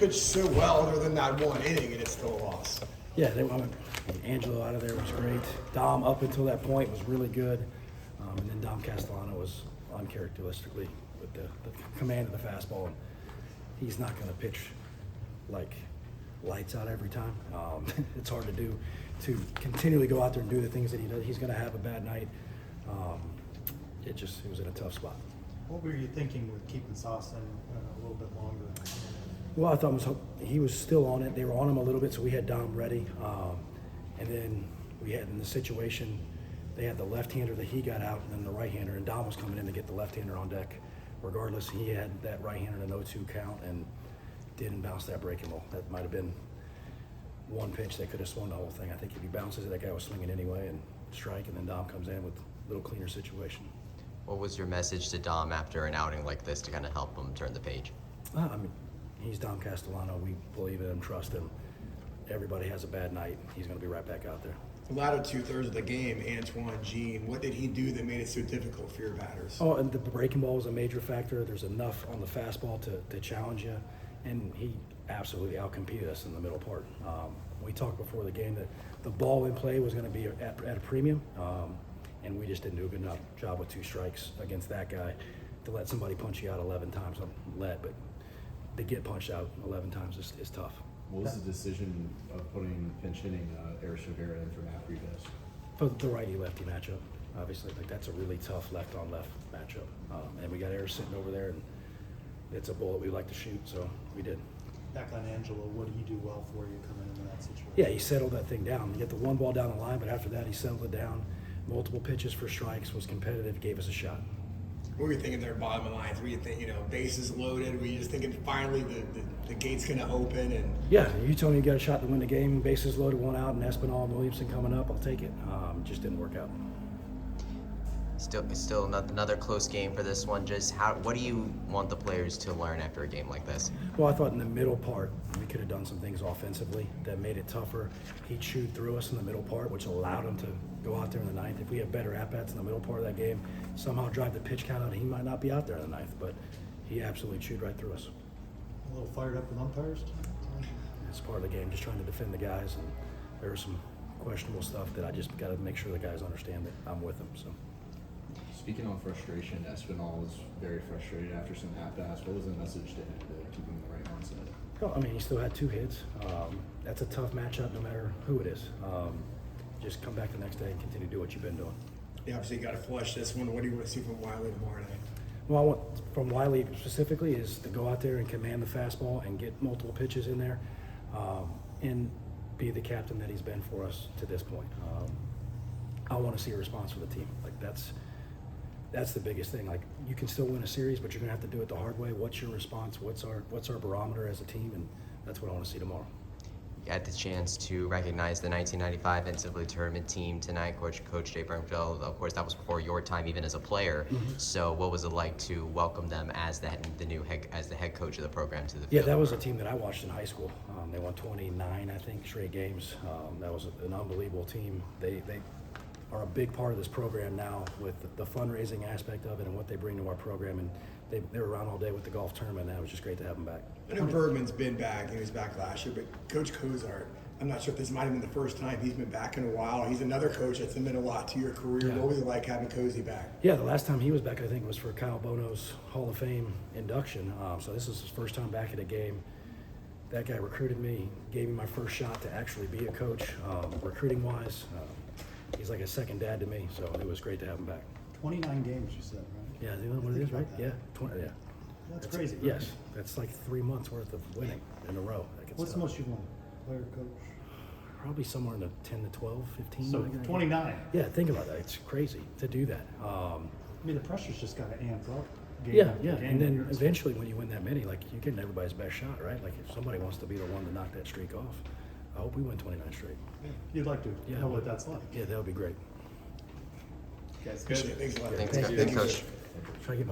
pitched so well other than that one inning, and it's still a loss. Yeah, Angelo out of there was great. Dom, up until that point, was really good. And then Dom Castellano was uncharacteristically with the command of the fastball. And he's not going to pitch like lights out every time. It's hard to do, to continually go out there and do the things that he does. He's going to have a bad night. It was in a tough spot. What were you thinking with keeping Sauce in a little bit longer? Well, I thought he was still on it. They were on him a little bit, so we had Dom ready. And then we had in the situation, they had the left-hander that he got out, and then the right-hander, and Dom was coming in to get the left-hander on deck. Regardless, he had that right-hander in an 0-2 count and didn't bounce that breaking ball. That might have been one pitch that could have swung the whole thing. I think if he bounces it, that guy was swinging anyway and strike, and then Dom comes in with a little cleaner situation. What was your message to Dom after an outing like this to kind of help him turn the page? I mean, he's Dom Castellano. We believe in him, trust him. Everybody has a bad night. He's going to be right back out there. The latter 2/3 of the game, Antoine Jean, what did he do that made it so difficult for your batters? Oh, and the breaking ball was a major factor. There's enough on the fastball to challenge you, and he absolutely outcompeted us in the middle part. We talked before the game that the ball in play was going to be at a premium, and we just didn't do a good enough job with 2 strikes against that guy to let somebody punch you out 11 times on lead, but to get punched out 11 times is tough. What was the decision of putting pinch hitting Eris Rivera in for Matt Rivas? For the righty-lefty matchup, obviously, like that's a really tough left-on-left matchup. And we got Eris sitting over there, and it's a bullet we like to shoot, so we did. Back on Angelo, what did he do well for you coming into that situation? Yeah, he settled that thing down. He got the 1 ball down the line, but after that, he settled it down. Multiple pitches for strikes, was competitive, gave us a shot. What were you thinking there, bottom of the lines? Were you thinking, bases loaded? Were you just thinking finally the gate's going to open? And Yeah, you told me you got a shot to win the game, bases loaded, 1 out, and Espinal and Williamson coming up, I'll take it. Just didn't work out. Still another close game for this one. Just what do you want the players to learn after a game like this? Well, I thought in the middle part, we could have done some things offensively that made it tougher. He chewed through us in the middle part, which allowed him to go out there in the 9th. If we have better at-bats in the middle part of that game, somehow drive the pitch count out, he might not be out there in the 9th, but he absolutely chewed right through us. A little fired up with umpires? It's part of the game, just trying to defend the guys, and there was some questionable stuff that I just got to make sure the guys understand that I'm with them. So. Speaking on frustration, Espinal was very frustrated after some at-bats. What was the message to him to keep him in the right mindset? Well, I mean, he still had 2 hits. That's a tough matchup no matter who it is. Just come back the next day and continue to do what you've been doing. you obviously got to flush this one. What do you want to see from Wiley tomorrow night? Well, I want from Wiley specifically is to go out there and command the fastball and get multiple pitches in there, and be the captain that he's been for us to this point. I want to see a response from the team. Like that's the biggest thing. Like you can still win a series, but you're gonna have to do it the hard way. What's your response? What's our barometer as a team? And that's what I want to see tomorrow. You had the chance to recognize the 1995 NCAA tournament team tonight, Coach Jay Burnfield. Of course, that was before your time, even as a player. Mm-hmm. So, what was it like to welcome them as the head coach of the program to the field? Yeah, that was a team that I watched in high school. They won 29, I think, straight games. That was an unbelievable team. They are a big part of this program now with the fundraising aspect of it and what they bring to our program. And they were around all day with the golf tournament, and it was just great to have them back. I know Bergman's been back. He was back last year, but Coach Kozart, I'm not sure if this might have been the first time he's been back in a while. He's another coach that's meant a lot to your career. Yeah. What was it like having Cozy back? Yeah, the last time he was back, I think, was for Kyle Bono's Hall of Fame induction. So this is his first time back at a game. That guy recruited me, gave me my first shot to actually be a coach, recruiting-wise. He's like a second dad to me, so it was great to have him back. 29 games, you said, right? Yeah, you know what it is, right? Yeah, 20. Yeah. That's crazy. Right? Yes, that's like 3 months worth of winning in a row. What's the most you've won? Player, coach? Probably somewhere in the 10 to 12, 15. So 29. Yeah, think about that. It's crazy to do that. I mean, the pressure's just got to amp up. Yeah. And then eventually, when you win that many, like you're getting everybody's best shot, right? Like if somebody wants to be the one to knock that streak off, I hope we win 29 straight. You'd like to know what that's like. Yeah, that would be great. Guys, Appreciate it. Thanks a lot. Thanks, Coach. Try to get my